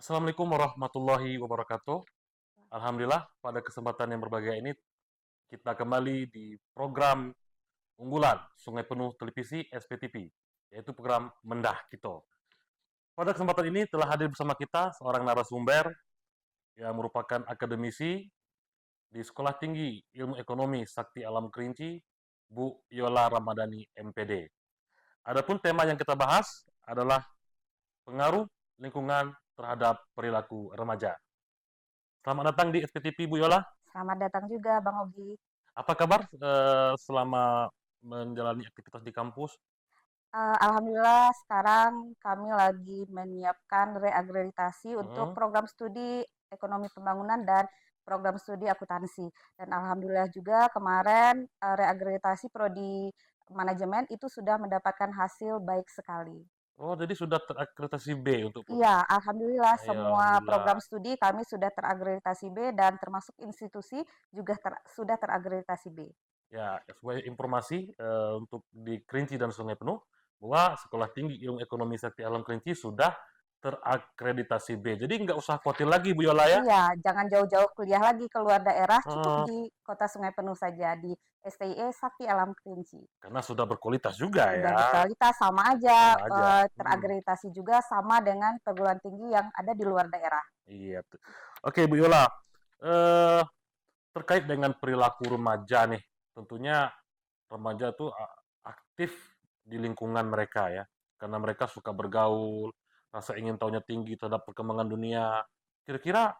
Assalamualaikum warahmatullahi wabarakatuh. Alhamdulillah, pada kesempatan yang berbahagia ini kita kembali di program unggulan Sungai Penuh Televisi SPTV, yaitu program Mendah Kito. Pada kesempatan ini telah hadir bersama kita seorang narasumber yang merupakan akademisi di Sekolah Tinggi Ilmu Ekonomi Sakti Alam Kerinci, Bu Yola Ramadhani MPD. Adapun tema yang kita bahas adalah pengaruh lingkungan terhadap perilaku remaja. Selamat datang di SPTV, Bu Yola. Selamat datang juga Bang Ogi. Apa kabar selama menjalani aktivitas di kampus? Alhamdulillah sekarang kami lagi menyiapkan reakreditasi untuk Hmm. program studi ekonomi pembangunan dan program studi akuntansi. Dan alhamdulillah juga kemarin reakreditasi prodi manajemen itu sudah mendapatkan hasil baik sekali. Oh, jadi sudah terakreditasi B untuk Iya, alhamdulillah ya, semua alhamdulillah. program studi kami sudah terakreditasi B dan termasuk institusi juga sudah terakreditasi B. Ya, sebagai informasi untuk di Kerinci dan Sungai Penuh bahwa Sekolah Tinggi Ilmu Ekonomi Sakti Alam Kerinci sudah terakreditasi B. Jadi nggak usah khawatir lagi, Bu Yola ya. Iya, jangan jauh-jauh kuliah lagi keluar daerah, cukup Eh, di Kota Sungai Penuh saja, di STIE Sakti Alam Kerinci. karena sudah berkualitas juga Sudah ya, berkualitas, sama aja, sama aja. terakreditasi juga sama dengan perguruan tinggi yang ada di luar daerah. Iya. Oke, Bu Yola. Eh, Terkait dengan perilaku remaja nih, tentunya remaja tuh aktif di lingkungan mereka ya, karena mereka suka bergaul, rasa ingin tahunya tinggi terhadap perkembangan dunia. Kira-kira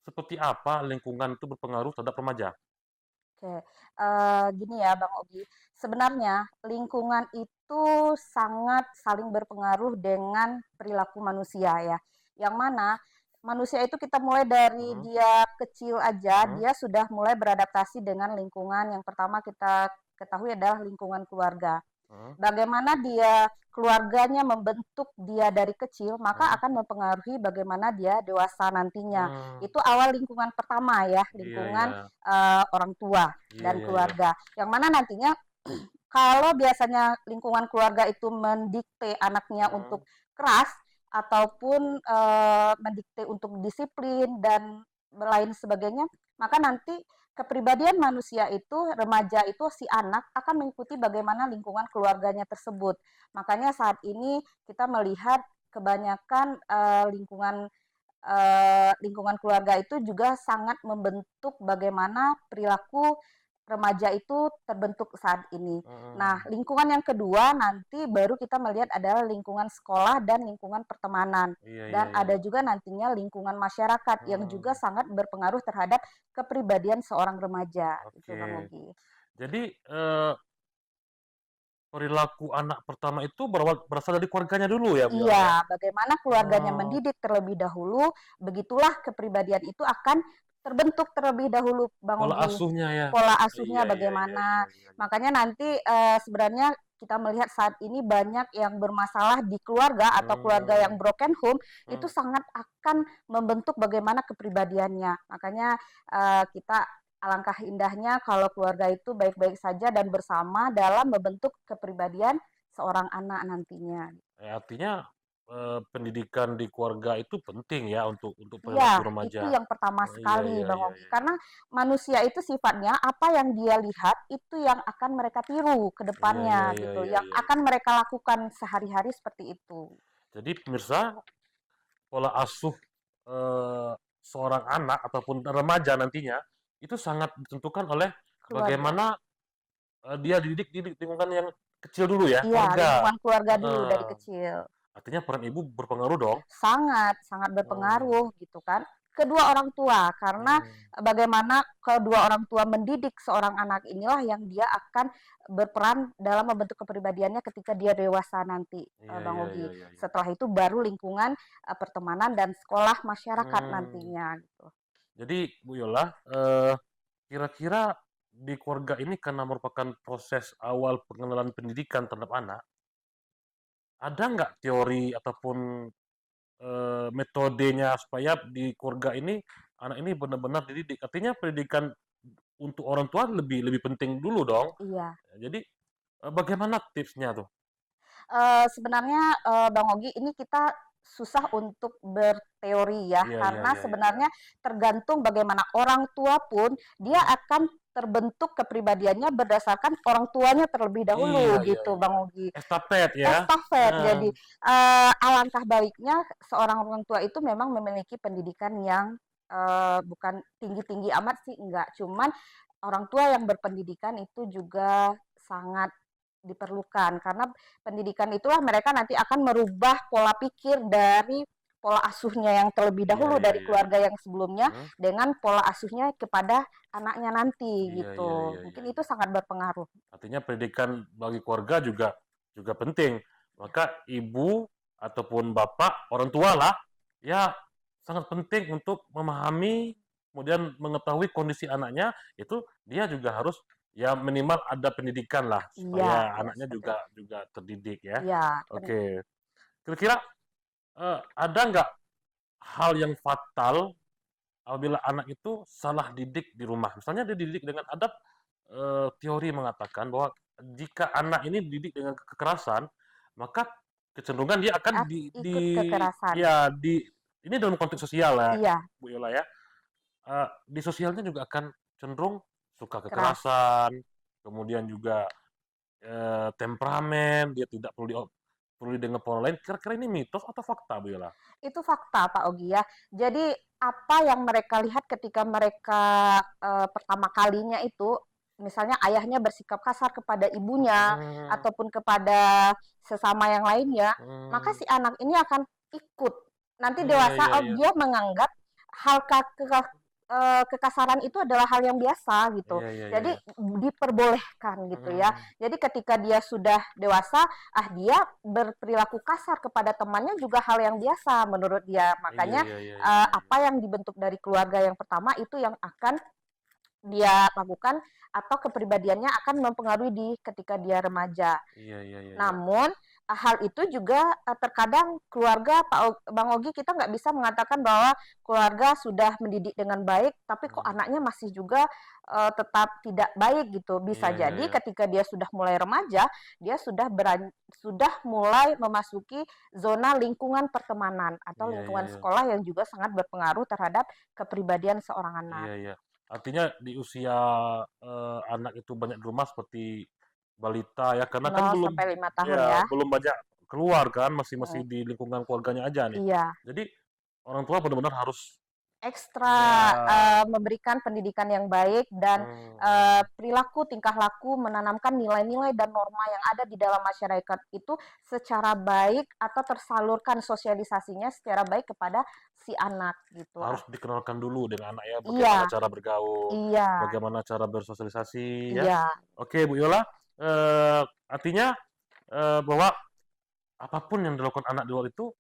seperti apa lingkungan itu berpengaruh terhadap remaja? Oke, gini ya Bang Ogi, sebenarnya lingkungan itu sangat saling berpengaruh dengan perilaku manusia ya. Yang mana manusia itu kita mulai dari Mhm, dia kecil aja, mhm, dia sudah mulai beradaptasi dengan lingkungan. Yang pertama kita ketahui adalah lingkungan keluarga. mhm, Bagaimana dia keluarganya membentuk dia dari kecil, maka mhm, akan mempengaruhi bagaimana dia dewasa nantinya. mmm, Itu awal lingkungan pertama ya, iya iya, lingkungan orang tua iya dan iya iya, keluarga. Yang mana nantinya kalau biasanya lingkungan keluarga itu mendikte anaknya mhm, untuk keras ataupun mendikte untuk disiplin dan lain sebagainya, maka nanti kepribadian manusia itu, remaja itu, si anak akan mengikuti bagaimana lingkungan keluarganya tersebut. Makanya saat ini kita melihat kebanyakan lingkungan keluarga itu juga sangat membentuk bagaimana perilaku remaja itu terbentuk saat ini. Nah, mhm, lingkungan yang kedua nanti baru kita melihat adalah lingkungan sekolah dan lingkungan pertemanan. iya iya Dan iya, ada juga nantinya lingkungan masyarakat yang juga mmm, sangat berpengaruh terhadap kepribadian seorang remaja. Itu oke. Bang Ogi. Jadi, perilaku anak pertama itu berasal dari keluarganya dulu ya, Bu Yola ya? Iya, bagaimana keluarganya Oh, mendidik terlebih dahulu, begitulah kepribadian itu akan terbentuk terlebih dahulu, Bang pola Ogi. asuhnya ya? Pola Iya asuhnya iya iya iya bagaimana. iya iya. Makanya nanti sebenarnya kita melihat saat ini banyak yang bermasalah di keluarga atau keluarga Mmm, yang broken home itu mhm, sangat akan membentuk bagaimana kepribadiannya. Makanya kita alangkah indahnya kalau keluarga itu baik-baik saja dan bersama dalam membentuk kepribadian seorang anak nantinya. artinya, pendidikan di keluarga itu penting ya untuk Iya, perilaku itu remaja. yang pertama Oh, iya sekali, iya Bang iya Ogi. iya iya. Karena manusia itu sifatnya apa yang dia lihat itu yang akan mereka tiru ke Iya iya depannya iya gitu, iya yang iya akan iya. mereka lakukan sehari-hari seperti itu. Jadi pemirsa, pola asuh, eee, seorang anak ataupun remaja nantinya, itu sangat ditentukan oleh Keluarga. bagaimana, dia dididik di lingkungan yang kecil dulu ya, Iya, keluarga. lingkungan keluarga dulu Heeh. dari kecil. Artinya peran ibu berpengaruh dong? Sangat, sangat Oh, berpengaruh gitu kan. Kedua orang tua, karena mmm, bagaimana kedua orang tua mendidik seorang anak inilah yang dia akan berperan dalam membentuk kepribadiannya ketika dia dewasa nanti, iya Bang iya Ogi. iya iya iya. Setelah itu baru lingkungan pertemanan dan sekolah masyarakat Mmm. nantinya gitu. Jadi Bu Yola, kira-kira di keluarga ini karena merupakan proses awal pengenalan pendidikan terhadap anak, ada nggak teori ataupun, metodenya supaya di keluarga ini, anak ini benar-benar dididik? Artinya pendidikan untuk orang tua lebih lebih penting dulu dong. Iya. Jadi, bagaimana tipsnya tuh? Sebenarnya, Bang Ogi, ini kita susah untuk berteori ya, Iya, iya, karena iya, iya, iya. sebenarnya tergantung bagaimana orang tua pun dia Hmm. akan terbentuk kepribadiannya berdasarkan orang tuanya terlebih Iya, dahulu iya, gitu iya. Bang Ogi. Estafet ya. Estafet. Heeh. Jadi alangkah baiknya seorang orang tua itu memang memiliki pendidikan yang bukan tinggi-tinggi amat sih, enggak. Cuman orang tua yang berpendidikan itu juga sangat diperlukan karena pendidikan itulah mereka nanti akan merubah pola pikir dari pola asuhnya yang terlebih Iya, dahulu iya, dari iya, iya. keluarga yang sebelumnya Hmm. dengan pola asuhnya kepada anaknya nanti Iya, iya, gitu. iya, iya, Mungkin itu iya. sangat berpengaruh. Artinya pendidikan bagi keluarga juga juga penting. Maka ibu ataupun bapak, orang tua lah, ya sangat penting untuk memahami, kemudian mengetahui kondisi anaknya, itu dia juga harus ya minimal ada pendidikan lah Iya, supaya yes, anaknya betul. juga juga terdidik ya. Iya, Oke, kira-kira ada nggak hal yang fatal apabila anak itu salah didik di rumah? Misalnya dia dididik dengan adab, teori mengatakan bahwa jika anak ini dididik dengan kekerasan, maka kecenderungan dia akan ikut kekerasan. ya di ini dalam konteks sosial ya, Iya, Bu Yola ya. Di sosialnya juga akan cenderung suka keras. kekerasan, kemudian juga temperamen, dia tidak peduli dengan pola lain. Kira-kira ini mitos atau fakta, Bu Yola? Itu fakta Pak Ogi ya. Jadi apa yang mereka lihat ketika mereka pertama kalinya itu, misalnya ayahnya bersikap kasar kepada ibunya Hmm, ataupun kepada sesama yang lainnya, maka hmm, si anak ini akan ikut. Nanti iya, dewasa, iya, oh iya. dia menganggap hal kekasaran itu adalah hal yang biasa gitu. Iya, iya, iya, Jadi iya. diperbolehkan gitu ya. Hmm, Jadi ketika dia sudah dewasa, dia berperilaku kasar kepada temannya juga hal yang biasa menurut dia. iya, Makanya iya, iya, iya, iya. apa yang dibentuk dari keluarga yang pertama itu yang akan dia lakukan atau kepribadiannya akan mempengaruhi di ketika dia remaja. Iya, iya, iya, iya. Namun hal itu juga terkadang keluarga Bang Ogi kita nggak bisa mengatakan bahwa keluarga sudah mendidik dengan baik, tapi kok Hmm, anaknya masih juga tetap tidak baik gitu. Bisa iya, iya, jadi iya. ketika dia sudah mulai remaja, dia sudah mulai memasuki zona lingkungan pertemanan atau Iya, iya, lingkungan iya. sekolah yang juga sangat berpengaruh terhadap kepribadian seorang anak. Iya, iya. Artinya di usia anak itu banyak di rumah seperti balita ya, karena kan 0 sampai 5 tahun ya ya. belum banyak keluar kan, masih masih Mm, di lingkungan keluarganya aja nih. iya. Jadi orang tua benar-benar harus Ekstra ya memberikan pendidikan yang baik dan hmm, perilaku tingkah laku menanamkan nilai-nilai dan norma yang ada di dalam masyarakat itu secara baik atau tersalurkan sosialisasinya secara baik kepada si anak gitu. harus dikenalkan dulu dengan anak ya, bagaimana Iya, cara bergaul, iya, bagaimana cara bersosialisasi ya. iya, Oke, Bu Yola, artinya bahwa apapun yang dilakukan anak di luar itu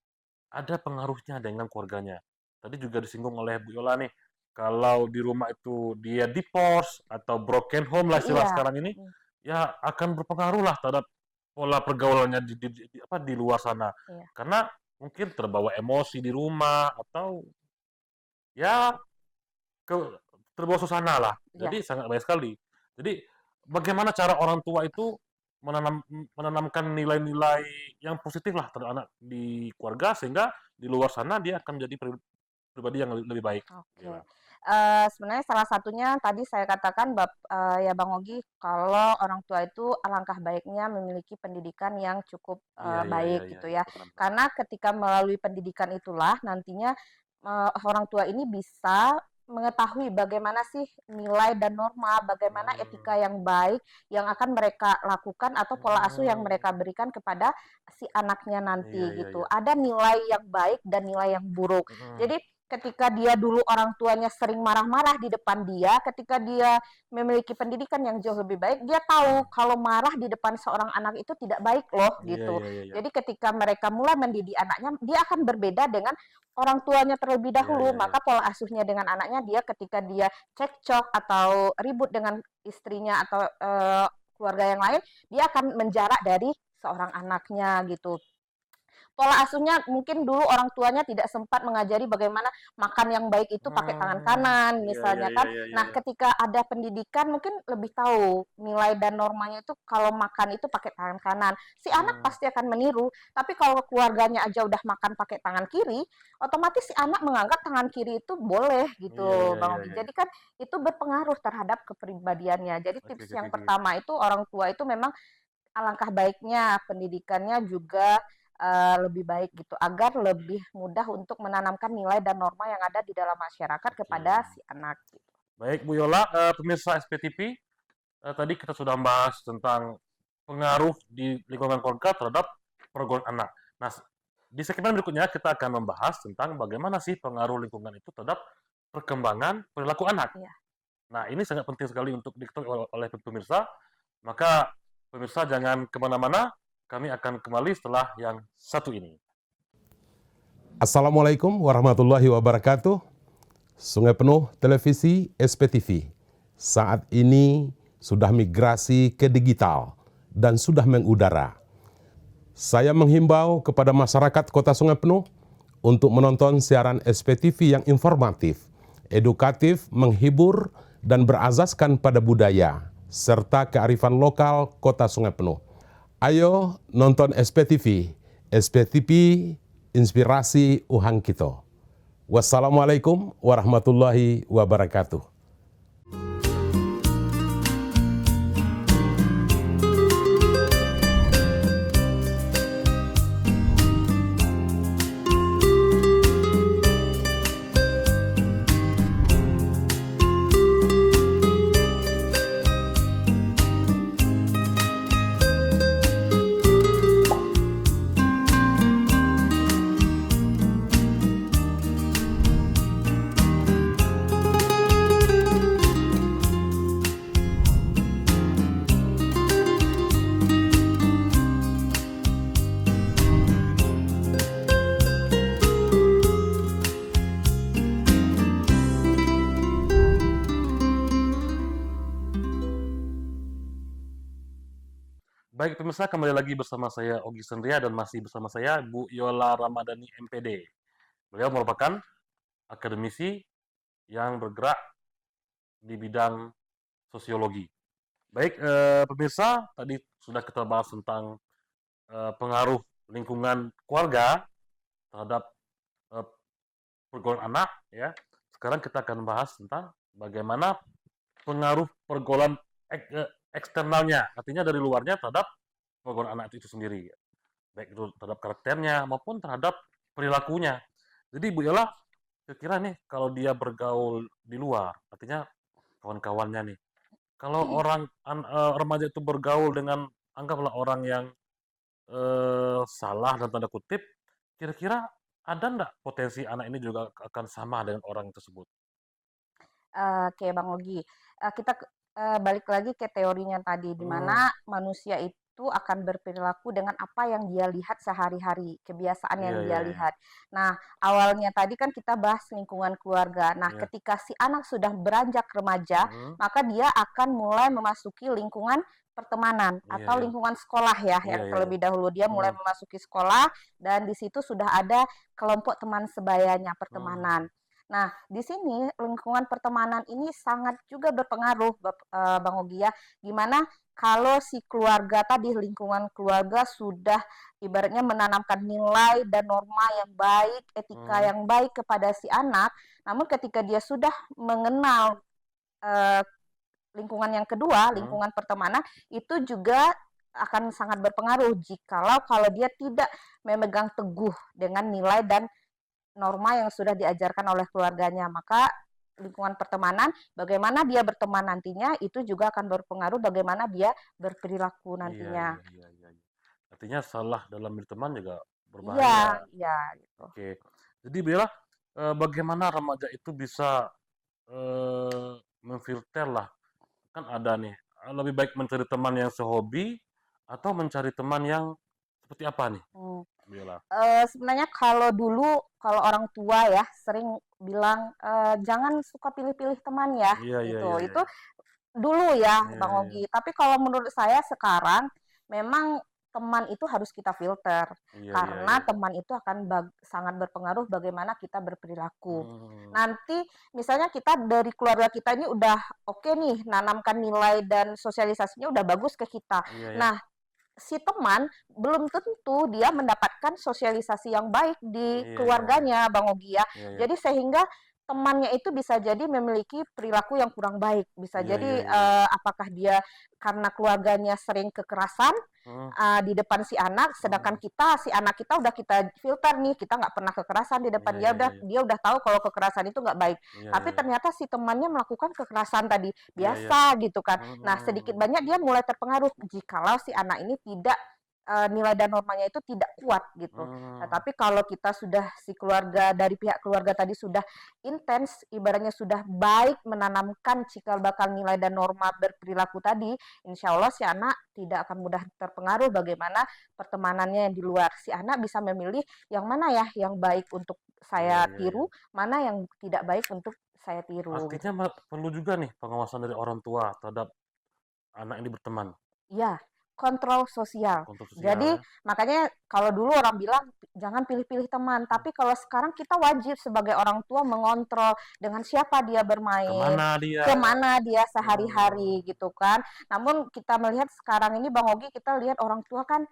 ada pengaruhnya dengan keluarganya. Tadi juga disinggung oleh Bu Yola nih, kalau di rumah itu dia divorce atau broken home lah istilah iya, sekarang ini, ya akan berpengaruh lah terhadap pola pergaulannya di luar sana. iya, Karena mungkin terbawa emosi di rumah atau ya ke terbawa suasana lah. iya. Jadi sangat banyak sekali. Jadi bagaimana cara orang tua itu menanamkan nilai-nilai yang positif lah terhadap anak di keluarga sehingga di luar sana dia akan menjadi pribadi yang lebih baik. Oke. Gila. Sebenarnya salah satunya tadi saya katakan ya Bang Ogi, kalau orang tua itu alangkah baiknya memiliki pendidikan yang cukup Iya, iya, iya, baik iya, gitu iya, ya. benar-benar. Karena ketika melalui pendidikan itulah nantinya orang tua ini bisa mengetahui bagaimana sih nilai dan norma, bagaimana Hmm, etika yang baik yang akan mereka lakukan atau pola asuh yang hmm, mereka berikan kepada si anaknya iya, nanti iya, gitu. iya. Ada nilai yang baik dan nilai yang buruk. Hmm, Jadi ketika dia dulu orang tuanya sering marah-marah di depan dia, ketika dia memiliki pendidikan yang jauh lebih baik, dia tahu hmm. kalau marah di depan seorang anak itu tidak baik loh Iya, gitu. iya, iya, iya. Jadi ketika mereka mulai mendidik anaknya, dia akan berbeda dengan orang tuanya terlebih Iya, dahulu. iya, iya. Maka pola asuhnya dengan anaknya dia ketika dia cekcok atau ribut dengan istrinya atau keluarga yang lain, dia akan menjarak dari seorang anaknya gitu. pola asuhnya mungkin dulu orang tuanya tidak sempat mengajari bagaimana makan yang baik itu pakai tangan kanan Iya, iya, misalnya iya, kan. iya, iya, Nah, iya. ketika ada pendidikan mungkin lebih tahu nilai dan normanya itu kalau makan itu pakai tangan kanan. Si anak Hmm, pasti akan meniru, tapi kalau keluarganya aja udah makan pakai tangan kiri, otomatis si anak menganggap tangan kiri itu boleh iya, gitu, iya, Bang iya, Ogi. iya, Jadi iya. kan itu berpengaruh terhadap kepribadiannya. Jadi Oke, tips oke, yang oke, oke. pertama itu orang tua itu memang alangkah baiknya pendidikannya juga lebih baik gitu agar lebih mudah untuk menanamkan nilai dan norma yang ada di dalam masyarakat Oke. kepada si anak gitu. Baik, Bu Yola, pemirsa SPTV, tadi kita sudah membahas tentang pengaruh di lingkungan keluarga terhadap pergaulan anak. Nah, di segmen berikutnya kita akan membahas tentang bagaimana sih pengaruh lingkungan itu terhadap perkembangan perilaku anak. Iya. Nah, ini sangat penting sekali untuk diketahui oleh pemirsa. Maka pemirsa jangan kemana-mana, kami akan kembali setelah yang satu ini. Assalamualaikum warahmatullahi wabarakatuh. Sungai Penuh Televisi SPTV saat ini sudah migrasi ke digital dan sudah mengudara. Saya menghimbau kepada masyarakat Kota Sungai Penuh untuk menonton siaran SPTV yang informatif, edukatif, menghibur, dan berazaskan pada budaya serta kearifan lokal Kota Sungai Penuh. Ayo nonton SPTV, SPTV Inspirasi Uhang Kito. Wassalamualaikum warahmatullahi wabarakatuh. Baik pemirsa, kembali lagi bersama saya Ogi Sendria dan masih bersama saya Bu Yola Ramadhani MPD. Beliau merupakan akademisi yang bergerak di bidang sosiologi. Baik pemirsa, tadi sudah kita bahas tentang pengaruh lingkungan keluarga terhadap eh, pergaulan anak, ya. Sekarang kita akan bahas tentang bagaimana pengaruh pergaulan eksternalnya, artinya dari luarnya terhadap pergaulan anak itu sendiri, baik itu terhadap karakternya maupun terhadap perilakunya. Jadi Bu Yola, kira-kira nih kalau dia bergaul di luar, artinya kawan-kawannya nih, kalau orang remaja itu bergaul dengan anggaplah orang yang salah dan tanda kutip, kira-kira ada nggak potensi anak ini juga akan sama dengan orang tersebut? Oke, Bang Ogi. Kita balik lagi ke teorinya tadi, di Hmm, mana manusia itu akan berperilaku dengan apa yang dia lihat sehari-hari, kebiasaan iya, yang dia iya, iya. lihat. Nah, awalnya tadi kan kita bahas lingkungan keluarga. Nah, Iya. ketika si anak sudah beranjak remaja, Mhm. maka dia akan mulai memasuki lingkungan pertemanan Iya, atau iya. lingkungan sekolah ya, Iya, yang iya, iya. terlebih dahulu dia mulai Hmm, memasuki sekolah dan di situ sudah ada kelompok teman sebayanya, hmm. pertemanan. Nah, di sini lingkungan pertemanan ini sangat juga berpengaruh, Bang Ogi ya. Gimana kalau si keluarga tadi, lingkungan keluarga sudah ibaratnya menanamkan nilai dan norma yang baik, etika Mhm, yang baik kepada si anak, namun ketika dia sudah mengenal eh, lingkungan yang kedua, mhm. lingkungan pertemanan, itu juga akan sangat berpengaruh jikalau kalau dia tidak memegang teguh dengan nilai dan norma yang sudah diajarkan oleh keluarganya. Maka lingkungan pertemanan, bagaimana dia berteman nantinya, itu juga akan berpengaruh bagaimana dia berperilaku Iya, nantinya. iya, iya, iya, iya. Artinya salah dalam berteman juga Iya, berbahaya. iya gitu. Oke. Jadi Bella, bagaimana remaja itu bisa memfilter lah, kan ada nih, lebih baik mencari teman yang sehobi atau mencari teman yang seperti apa nih, Hmm. Bella? Sebenarnya kalau dulu, kalau orang tua ya sering bilang, jangan suka pilih-pilih teman ya, Iya, iya, gitu. iya, iya, Itu iya. dulu ya, Iya, Bang iya, iya. Ogi. Tapi kalau menurut saya sekarang memang teman itu harus kita filter. Iya, iya, Karena iya. teman itu akan sangat berpengaruh bagaimana kita berperilaku. Hmm, Nanti misalnya kita dari keluarga kita ini udah oke nih, nanamkan nilai dan sosialisasinya udah bagus ke kita. iya, ya. Nah, si teman belum tentu dia mendapatkan sosialisasi yang baik di Iya, iya, iya. keluarganya, Bang Ogi ya. Iya, iya. Jadi sehingga temannya itu bisa jadi memiliki perilaku yang kurang baik. Bisa Iya, iya, jadi iya. apakah dia karena keluarganya sering kekerasan Hmm, di depan si anak, sedangkan kita si anak kita udah kita filter nih, kita nggak pernah kekerasan di depan iya, dia, iya, udah iya. dia udah tahu kalau kekerasan itu nggak baik. Iya, Tapi iya, iya. ternyata si temannya melakukan kekerasan tadi Iya, iya. biasa gitu kan. Nah, sedikit Hmm, banyak dia mulai terpengaruh jikalau si anak ini tidak nilai dan normanya itu tidak kuat gitu. Nah, hmm. tapi kalau kita sudah si keluarga dari pihak keluarga tadi sudah intens, ibaratnya sudah baik menanamkan cikal bakal nilai dan norma berperilaku tadi, insya Allah si anak tidak akan mudah terpengaruh bagaimana pertemanannya yang di luar. Si anak bisa memilih yang mana ya yang baik untuk Iya, saya iya, iya. tiru, mana yang tidak baik untuk saya tiru gitu. Artinya perlu juga nih pengawasan dari orang tua terhadap anak ini berteman, Iya, kontrol sosial. kontrol sosial Jadi ya. makanya kalau dulu orang bilang jangan pilih-pilih teman, tapi kalau sekarang kita wajib sebagai orang tua mengontrol dengan siapa dia bermain, Kemana dia? kemana dia Hmm, sehari-hari gitu kan. Namun kita melihat sekarang ini Bang Ogi, kita lihat orang tua kan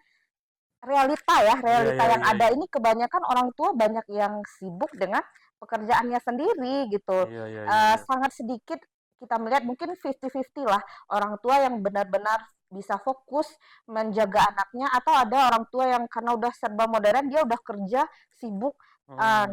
realita ya, iya, realita iya, yang iya, ada iya. ini kebanyakan orang tua banyak yang sibuk dengan pekerjaannya sendiri gitu. Iya, iya, iya, iya. Sangat sedikit kita melihat mungkin 50-50 lah orang tua yang benar-benar bisa fokus menjaga anaknya atau ada orang tua yang karena udah serba modern dia udah kerja sibuk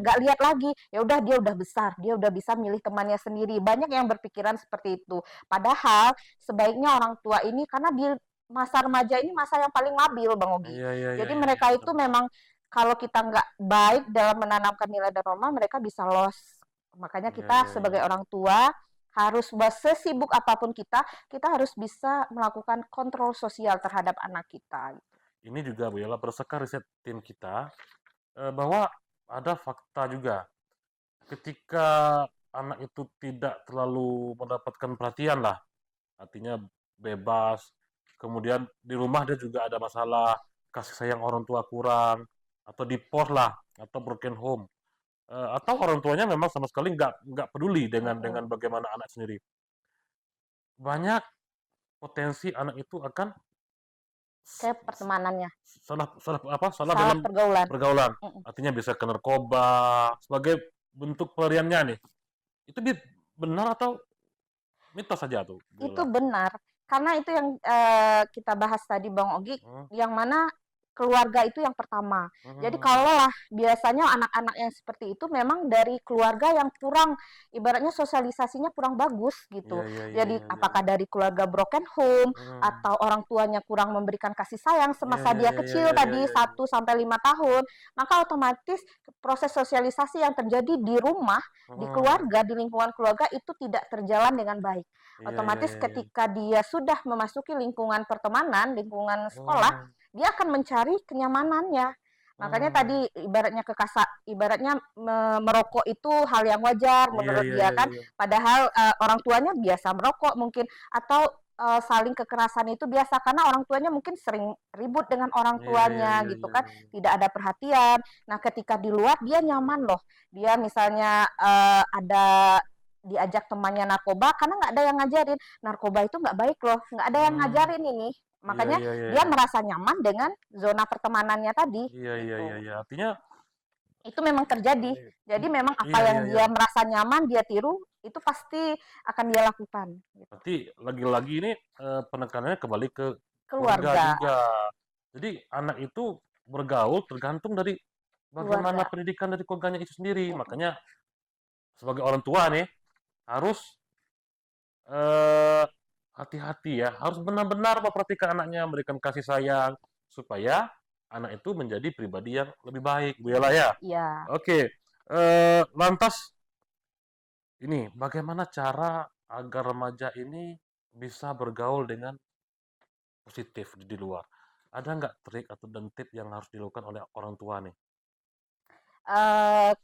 nggak Hmm, lihat lagi ya udah dia udah besar dia udah bisa milih temannya sendiri banyak yang berpikiran seperti itu padahal sebaiknya orang tua ini karena di masa remaja ini masa yang paling labil Bang Ogi. iya, iya, iya, Jadi iya, iya, mereka itu benar-benar. memang kalau kita nggak baik dalam menanamkan nilai dan norma, mereka bisa lost. Makanya Iya, kita iya, iya, sebagai iya. orang tua harus sesibuk apapun kita harus bisa melakukan kontrol sosial terhadap anak kita. Ini juga Bu Yola, berdasarkan riset tim kita, bahwa ada fakta juga ketika anak itu tidak terlalu mendapatkan perhatian lah, artinya bebas, kemudian di rumah dia juga ada masalah, kasih sayang orang tua kurang, atau di pos lah, atau broken home, atau orang tuanya memang sama sekali nggak peduli dengan Mm-mm. bagaimana anak sendiri. Banyak potensi anak itu akan Kayak pertemanannya, salah salah apa salah salah dalam pergaulan. pergaulan, Mm-mm. artinya bisa ke narkoba sebagai bentuk pelariannya nih. Itu benar atau mitos saja tuh, Itu Biola? benar, karena itu yang kita bahas tadi Bang Ogi, Hmm, yang mana keluarga itu yang pertama. hmm, Jadi hmm, hmm. kalau lah biasanya anak-anak yang seperti itu memang dari keluarga yang kurang, ibaratnya sosialisasinya kurang bagus Iya, gitu. iya, iya, Jadi iya, iya, apakah iya. dari keluarga broken home Hmm, atau orang tuanya kurang memberikan kasih sayang iya, semasa iya, dia iya, iya, kecil iya, iya, tadi iya, iya. 1 sampai 5 tahun, maka otomatis proses sosialisasi yang terjadi di rumah, di Hmm, keluarga, di lingkungan keluarga itu tidak terjalan dengan baik. iya, iya, Otomatis iya, iya. ketika dia sudah memasuki lingkungan pertemanan, lingkungan sekolah, Hmm, dia akan mencari kenyamanannya. Makanya hmm. tadi ibaratnya ibaratnya merokok itu hal yang wajar Iya, menurut iya, dia iya, kan, iya. padahal orang tuanya biasa merokok mungkin atau saling kekerasan itu biasa karena orang tuanya mungkin sering ribut dengan orang Iya, iya, tuanya iya, gitu iya, kan, iya, iya. tidak ada perhatian. Nah, ketika di luar dia nyaman loh. Dia misalnya ada diajak temannya narkoba karena nggak ada yang ngajarin narkoba itu nggak baik loh, nggak ada yang Hmm, ngajarin ini, iya, makanya iya, iya, dia iya. merasa nyaman dengan zona pertemanannya tadi Iya, iya, iya, gitu. iya. Artinya, Itu memang terjadi, jadi memang apa iya, yang iya, iya. dia merasa nyaman dia tiru itu pasti akan dia lakukan gitu. Berarti lagi-lagi ini penekanannya kembali ke keluarga Keluarga, juga. Jadi anak itu bergaul tergantung dari bagaimana keluarga. pendidikan dari keluarganya itu sendiri. Mm-mm. Makanya sebagai orang tua nih harus eh, hati-hati ya, harus benar-benar memperhatikan anaknya, memberikan kasih sayang supaya anak itu menjadi pribadi yang lebih baik, Bu Yola ya. Ya, Oke, lantas ini bagaimana cara agar remaja ini bisa bergaul dengan positif di luar? Ada nggak trik atau dan tip yang harus dilakukan oleh orang tua nih?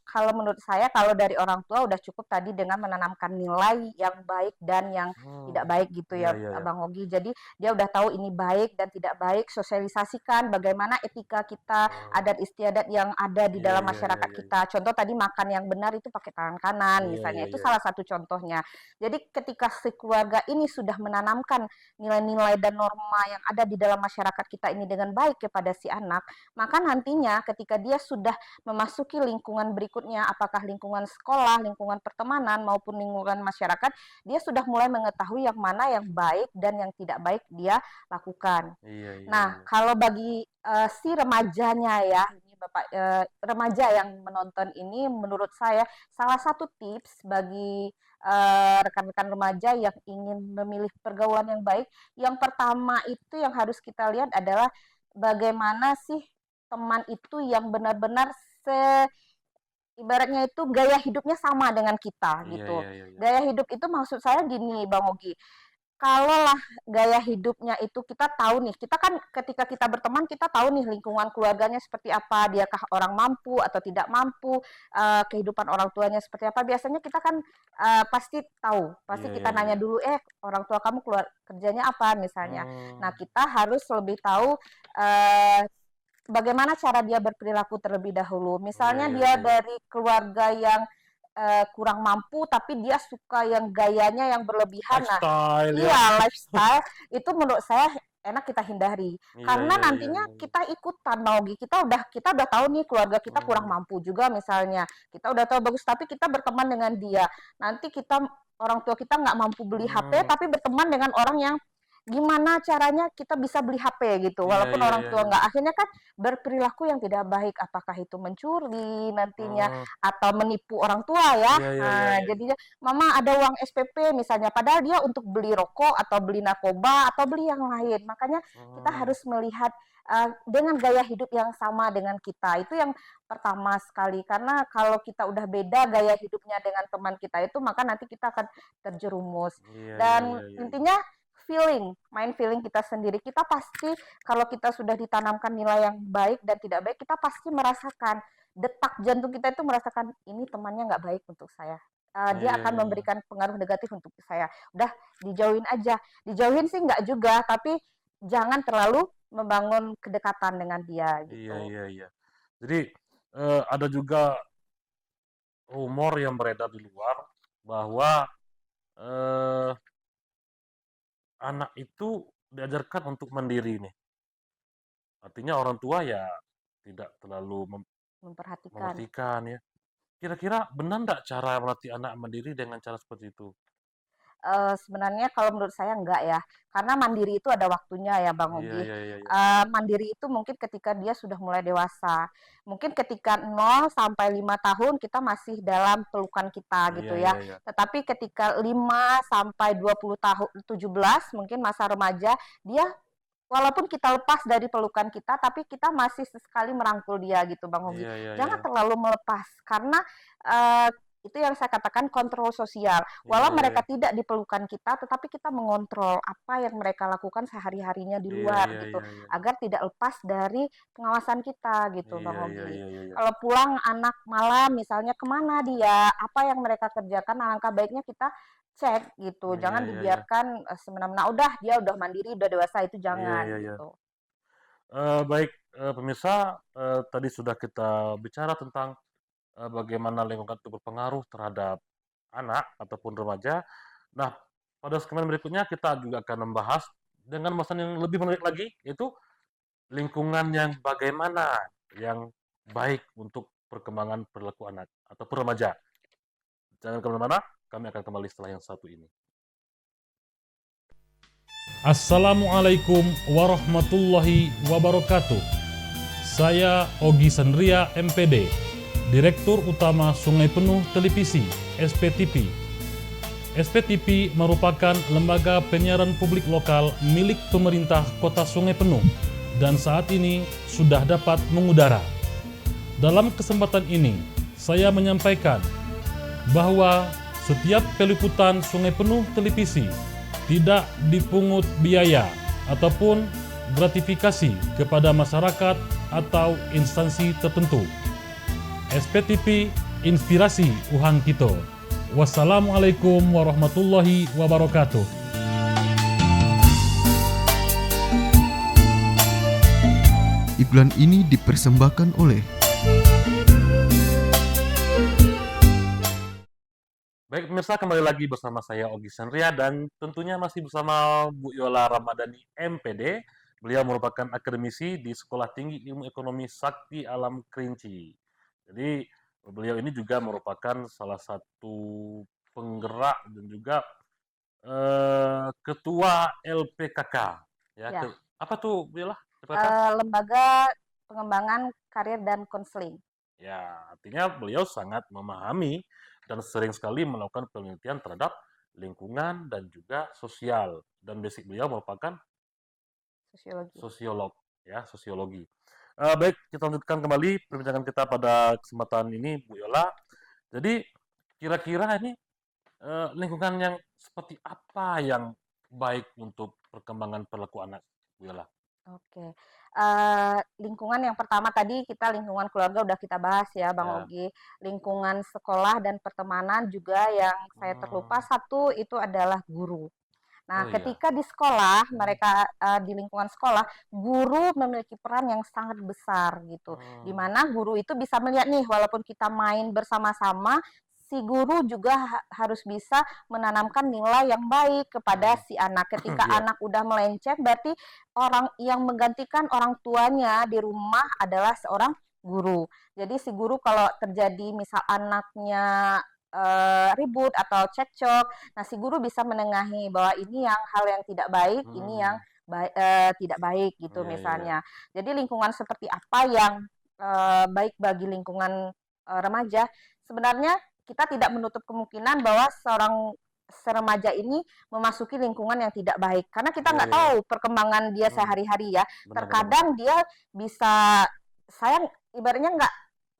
Kalau menurut saya, kalau dari orang tua udah cukup tadi dengan menanamkan nilai yang baik dan yang tidak baik gitu Iya, ya, iya, iya. Bang Ogi. Jadi dia udah tahu ini baik dan tidak baik, sosialisasikan bagaimana etika kita, adat istiadat yang ada di Iya, dalam iya, iya, masyarakat iya. kita. Contoh tadi makan yang benar itu pakai tangan kanan Iya, misalnya, iya, itu iya, salah iya. satu contohnya. Jadi ketika si keluarga ini sudah menanamkan nilai-nilai dan norma yang ada di dalam masyarakat kita ini dengan baik kepada si anak, maka nantinya ketika dia sudah memasuki lingkungan berikutnya, apakah lingkungan sekolah, lingkungan pertemanan, maupun lingkungan masyarakat, dia sudah mulai mengetahui yang mana yang baik dan yang tidak baik dia lakukan. Iya, iya, Nah, iya. kalau bagi si remajanya ya, ini Bapak remaja yang menonton ini, menurut saya salah satu tips bagi rekan-rekan remaja yang ingin memilih pergaulan yang baik, yang pertama itu yang harus kita lihat adalah bagaimana sih teman itu yang benar-benar ibaratnya itu gaya hidupnya sama dengan kita Iya, gitu. iya, iya, iya. Gaya hidup itu maksud saya gini, Bang Ogi. Kalaulah gaya hidupnya itu kita tahu nih, kita kan ketika kita berteman kita tahu nih lingkungan keluarganya seperti apa, diakah orang mampu atau tidak mampu, kehidupan orang tuanya seperti apa. Biasanya kita kan pasti tahu, Iya, pasti kita iya, nanya iya. dulu, orang tua kamu keluar kerjanya apa misalnya. Nah, Hmm. kita harus lebih tahu eh, bagaimana cara dia berperilaku terlebih dahulu. Iya, Misalnya iya, dia iya, iya. dari keluarga yang kurang mampu, tapi dia suka yang gayanya yang berlebihan. Nah, Lifestyle ya. iya lifestyle itu menurut saya enak kita hindari. Iya, Karena iya, iya, nantinya iya, iya. kita ikutan mau kita udah tahu nih keluarga kita kurang Hmm. mampu juga misalnya. Kita udah tahu bagus, tapi kita berteman dengan dia. Nanti kita orang tua kita nggak mampu beli HP, Hmm. tapi berteman dengan orang yang gimana caranya kita bisa beli HP gitu, Iya, walaupun iya, orang iya, tua iya. nggak, akhirnya kan berperilaku yang tidak baik, apakah itu mencuri nantinya Hmm. atau menipu orang tua ya. Iya, iya, iya, Nah, iya. jadinya mama ada uang SPP misalnya, padahal dia untuk beli rokok atau beli narkoba atau beli yang lain. Makanya kita Hmm. harus melihat dengan gaya hidup yang sama dengan kita. Itu yang pertama sekali, karena kalau kita udah beda gaya hidupnya dengan teman kita itu, maka nanti kita akan terjerumus. Iya, iya, Dan iya, iya, iya. intinya main feeling kita sendiri. Kita pasti kalau kita sudah ditanamkan nilai yang baik dan tidak baik, kita pasti merasakan detak jantung kita itu merasakan ini temannya nggak baik untuk saya. Dia Iya, akan iya, iya. memberikan pengaruh negatif untuk saya. Udah dijauhin aja. Dijauhin sih nggak juga, tapi jangan terlalu membangun kedekatan dengan dia Iya, gitu. iya, iya. Jadi ada juga rumor yang beredar di luar bahwa eh, anak itu diajarkan untuk mandiri nih. Artinya orang tua ya tidak terlalu Memperhatikan. memerhatikan ya. Kira-kira benar nggak cara melatih anak mandiri dengan cara seperti itu? Sebenarnya kalau menurut saya enggak ya, karena mandiri itu ada waktunya ya Bang Iya, Ogi. iya, iya, iya. Mandiri itu mungkin ketika dia sudah mulai dewasa. Mungkin ketika 0 sampai 5 tahun kita masih dalam pelukan kita Iya, gitu iya, ya. iya. Tetapi ketika 5 sampai 20 tahun, 17 mungkin masa remaja, dia walaupun kita lepas dari pelukan kita, tapi kita masih sesekali merangkul dia gitu Bang Ogi. Iya, iya, iya. Jangan terlalu melepas, karena uh, itu yang saya katakan kontrol sosial. Iya, Walau iya, mereka iya. tidak di pelukan kita, tetapi kita mengontrol apa yang mereka lakukan sehari-harinya di Iya, luar iya, gitu, iya, iya. agar tidak lepas dari pengawasan kita gitu Bang Iya, iya, Ogi. iya, iya, iya. Kalau pulang anak malam misalnya kemana dia, apa yang mereka kerjakan, alangkah baiknya kita cek gitu, Iya, jangan iya, iya. dibiarkan semena-mena, udah dia udah mandiri, udah dewasa, itu Iya, jangan iya, iya. gitu. Baik, pemirsa, tadi sudah kita bicara tentang bagaimana lingkungan itu berpengaruh terhadap anak ataupun remaja. Nah, pada segmen berikutnya kita juga akan membahas dengan bahasan yang lebih menarik lagi, yaitu lingkungan yang bagaimana yang baik untuk perkembangan perilaku anak ataupun remaja. Jangan kemana-mana, kami akan kembali setelah yang satu ini. Assalamualaikum warahmatullahi wabarakatuh. Saya Ogi Sandria MPD, Direktur Utama Sungai Penuh Televisi SPTV. SPTV merupakan lembaga penyiaran publik lokal milik pemerintah Kota Sungai Penuh dan saat ini sudah dapat mengudara. Dalam kesempatan ini, saya menyampaikan bahwa setiap peliputan Sungai Penuh Televisi tidak dipungut biaya ataupun gratifikasi kepada masyarakat atau instansi tertentu. SPTV Inspirasi Uhang Kito. Wassalamualaikum warahmatullahi wabarakatuh. Iklan ini dipersembahkan oleh Baik pemirsa, kembali lagi bersama saya Ogi Sandria dan tentunya masih bersama Bu Yola Ramadhani MPD. Beliau merupakan akademisi di Sekolah Tinggi Ilmu Ekonomi Sakti Alam Kerinci. Jadi beliau ini juga merupakan salah satu penggerak dan juga ketua LPKK. Ya, Ya. apa tuh Bu Yola? LPKK? Lembaga Pengembangan Karir dan Konseling. Ya, artinya beliau sangat memahami dan sering sekali melakukan penelitian terhadap lingkungan dan juga sosial. Dan basic beliau merupakan Sosiologi. sosiologi. Baik, kita lanjutkan kembali perbincangan kita pada kesempatan ini, Bu Yola. Jadi, kira-kira ini lingkungan yang seperti apa yang baik untuk perkembangan perilaku anak, Bu Yola? Oke. Lingkungan yang pertama tadi kita lingkungan keluarga udah kita bahas ya Bang Ya. Ogi. Lingkungan sekolah dan pertemanan juga yang saya terlupa satu itu adalah guru. Nah, Oh iya. ketika di sekolah mereka di lingkungan sekolah, guru memiliki peran yang sangat besar gitu. Di mana guru itu bisa melihat nih walaupun kita main bersama-sama, si guru juga harus bisa menanamkan nilai yang baik kepada si anak. Ketika Iya. anak udah melenceng, berarti orang yang menggantikan orang tuanya di rumah adalah seorang guru. Jadi si guru kalau terjadi misal anaknya ribut atau cekcok, nah si guru bisa menengahi bahwa ini yang hal yang tidak baik, ini yang tidak baik gitu Iya, iya, misalnya. Jadi lingkungan seperti apa yang baik bagi lingkungan remaja? Sebenarnya kita tidak menutup kemungkinan bahwa seorang remaja ini memasuki lingkungan yang tidak baik karena kita nggak Iya, iya. tahu perkembangan dia sehari-hari ya. Benar, Terkadang dia bisa ibaratnya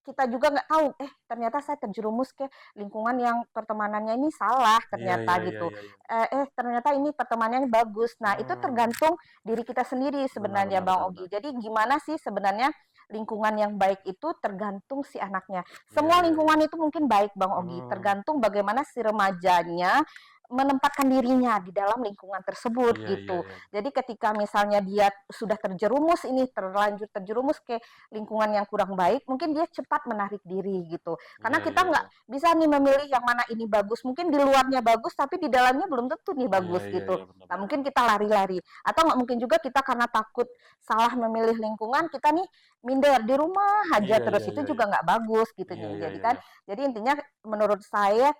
kita juga nggak tahu ternyata saya terjerumus ke lingkungan yang pertemanannya ini salah ternyata Iya, iya, gitu. iya, iya. Ternyata ini pertemanannya bagus. Nah, itu tergantung diri kita sendiri sebenarnya benar, Bang benar, Ogi. Jadi gimana sih sebenarnya lingkungan yang baik itu tergantung si anaknya. Iya, Semua iya, lingkungan itu mungkin baik Bang Ogi, tergantung bagaimana si remajanya menempatkan dirinya di dalam lingkungan tersebut Iya, gitu. iya, iya. Jadi ketika misalnya dia sudah terlanjur terjerumus ke lingkungan yang kurang baik, mungkin dia cepat menarik diri gitu. Karena Iya, kita iya, nggak bisa nih memilih yang mana ini bagus. Mungkin di luarnya bagus, tapi di dalamnya belum tentu nih iya, bagus iya, gitu. iya, benar, Nah, benar. mungkin kita lari-lari. Atau nggak mungkin juga kita karena takut salah memilih lingkungan, kita nih minder di rumah aja Iya, terus. iya, Itu iya, juga iya. nggak bagus gitu. Iya, iya, Jadi iya, kan, iya. jadi intinya menurut saya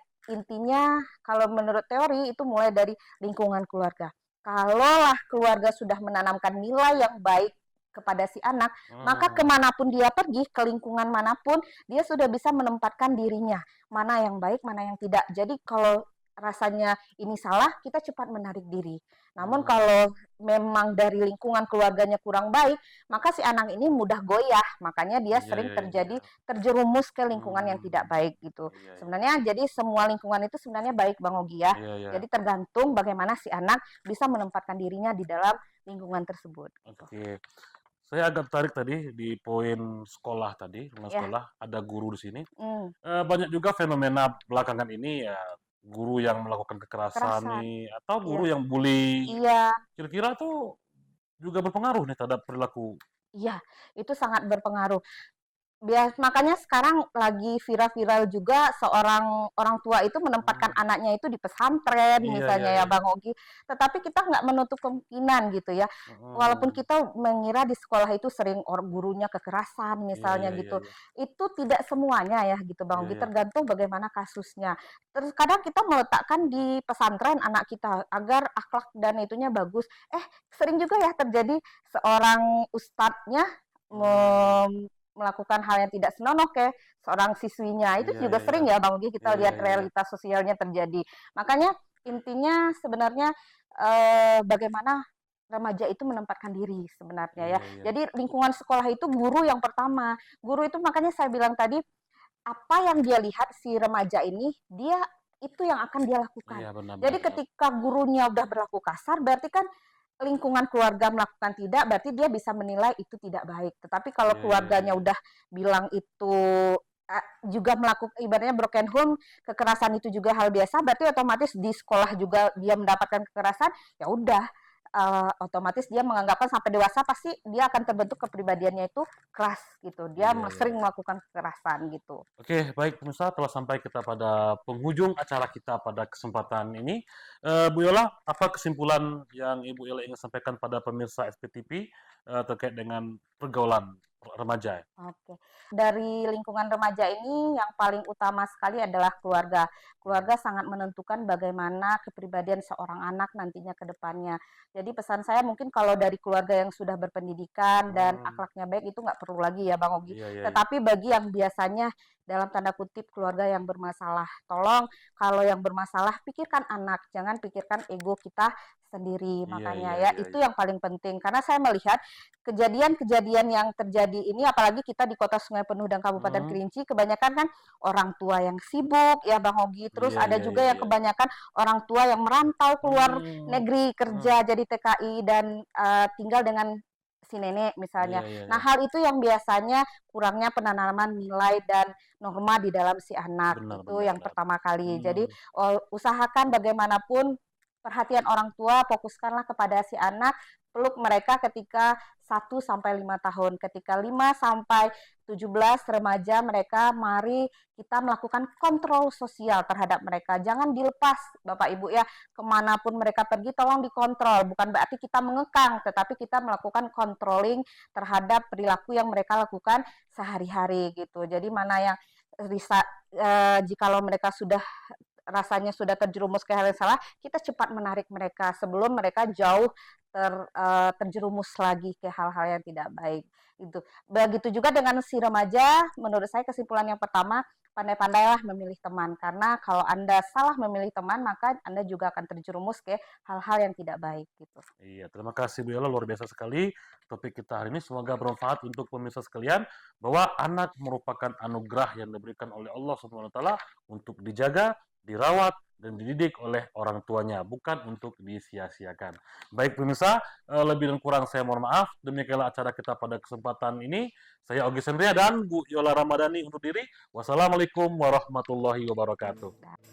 kalau menurut teori itu mulai dari lingkungan keluarga. Kalaulah keluarga sudah menanamkan nilai yang baik kepada si anak, maka kemanapun dia pergi, ke lingkungan manapun, dia sudah bisa menempatkan dirinya. Mana yang baik, mana yang tidak. Jadi kalau rasanya ini salah, kita cepat menarik diri. Namun kalau memang dari lingkungan keluarganya kurang baik, maka si anak ini mudah goyah. Makanya dia Iya, sering iya, terjadi iya. terjerumus ke lingkungan yang tidak baik gitu. Iya, iya. Sebenarnya jadi semua lingkungan itu sebenarnya baik Bang Ogi ya. Iya, iya. Jadi tergantung bagaimana si anak bisa menempatkan dirinya di dalam lingkungan tersebut. Gitu. Oke. Saya agak tertarik tadi di poin sekolah tadi, lingkungan Ya. sekolah, ada guru di sini. Hmm, Banyak juga fenomena belakangan ini ya, guru yang melakukan kekerasan Kekerasan. nih, atau Iya. guru yang bully. Iya, Kira-kira tuh juga berpengaruh nih terhadap perilaku. iya, itu sangat berpengaruh. Makanya sekarang lagi viral-viral juga seorang orang tua itu menempatkan anaknya itu di pesantren Iya, misalnya iya, ya iya. Bang Ogi. Tetapi kita nggak menutup kemungkinan gitu ya. Walaupun kita mengira di sekolah itu sering gurunya kekerasan misalnya iya, gitu. iya. Itu tidak semuanya ya gitu Bang Iya, Ogi, iya. tergantung bagaimana kasusnya. Terus kadang kita meletakkan di pesantren anak kita agar akhlak dan itunya bagus. Sering juga ya terjadi seorang ustadznya melakukan hal yang tidak senonoh ke seorang siswinya. Itu Iya, juga iya, sering iya. ya Bang Ugi kita Iya, lihat iya, iya. realitas sosialnya terjadi. Makanya intinya sebenarnya bagaimana remaja itu menempatkan diri sebenarnya ya. Iya, iya. Jadi lingkungan sekolah itu guru yang pertama. Guru itu makanya saya bilang tadi apa yang dia lihat si remaja ini, dia itu yang akan dia lakukan. Iya, benar, Jadi benar. ketika gurunya udah berlaku kasar, berarti kan lingkungan keluarga melakukan tidak, berarti dia bisa menilai itu tidak baik. Tetapi kalau Iya, iya, keluarganya iya. udah bilang itu juga melakukan ibaratnya broken home, kekerasan itu juga hal biasa, berarti otomatis di sekolah juga dia mendapatkan kekerasan, ya udah otomatis dia menganggapkan sampai dewasa pasti dia akan terbentuk kepribadiannya itu keras gitu. Dia Iya, iya, sering iya. melakukan kekerasan gitu. Oke, baik pemirsa, telah sampai kita pada penghujung acara kita pada kesempatan ini. Bu Yola, apa kesimpulan yang Ibu Yola ingin sampaikan pada pemirsa SPTV terkait dengan pergaulan remaja? Oke. Dari lingkungan remaja ini yang paling utama sekali adalah keluarga. Keluarga sangat menentukan bagaimana kepribadian seorang anak nantinya ke depannya. Jadi pesan saya mungkin kalau dari keluarga yang sudah berpendidikan dan Hmm, akhlaknya baik itu nggak perlu lagi ya Bang Ogi. iya, iya, iya. Tetapi bagi yang biasanya dalam tanda kutip keluarga yang bermasalah, tolong kalau yang bermasalah pikirkan anak, jangan pikirkan ego kita sendiri. Iya, Makanya iya, ya iya, itu iya. yang paling penting karena saya melihat kejadian-kejadian yang terjadi ini apalagi kita di Kota Sungai Penuh dan Kabupaten Hmm, Kerinci kebanyakan kan orang tua yang sibuk ya Bang Hogi, terus iya, ada iya, juga iya, yang iya, iya. kebanyakan orang tua yang merantau keluar Hmm, negeri hmm, kerja jadi TKI dan tinggal dengan si nenek misalnya. iya, iya, Nah, iya. hal itu yang biasanya kurangnya penanaman nilai dan norma di dalam si anak. Benar, Itu benar, yang benar. pertama kali. Jadi Hmm, usahakan bagaimanapun perhatian orang tua fokuskanlah kepada si anak, peluk mereka ketika 1 sampai 5 tahun. Ketika 5 sampai 17 remaja mereka mari kita melakukan kontrol sosial terhadap mereka. Jangan dilepas Bapak Ibu ya, kemanapun mereka pergi tolong dikontrol. Bukan berarti kita mengekang, tetapi kita melakukan controlling terhadap perilaku yang mereka lakukan sehari-hari gitu. Jadi mana yang bisa jikalau mereka sudah rasanya sudah terjerumus ke hal yang salah, kita cepat menarik mereka sebelum mereka jauh terjerumus lagi ke hal-hal yang tidak baik. Itu. Begitu juga dengan si remaja, menurut saya kesimpulan yang pertama, pandai-pandailah memilih teman. Karena kalau Anda salah memilih teman, maka Anda juga akan terjerumus ke hal-hal yang tidak baik gitu. iya, terima kasih Bu Yola, luar biasa sekali topik kita hari ini. Semoga bermanfaat untuk pemirsa sekalian bahwa anak merupakan anugerah yang diberikan oleh Allah Subhanahu wa taala untuk dijaga, dirawat dan dididik oleh orang tuanya, bukan untuk disia-siakan. Baik pemirsa, lebih dan kurang saya mohon maaf. Demikianlah acara kita pada kesempatan ini. Saya Ogi Sendria dan Bu Yola Ramadhani untuk diri. Wassalamualaikum warahmatullahi wabarakatuh.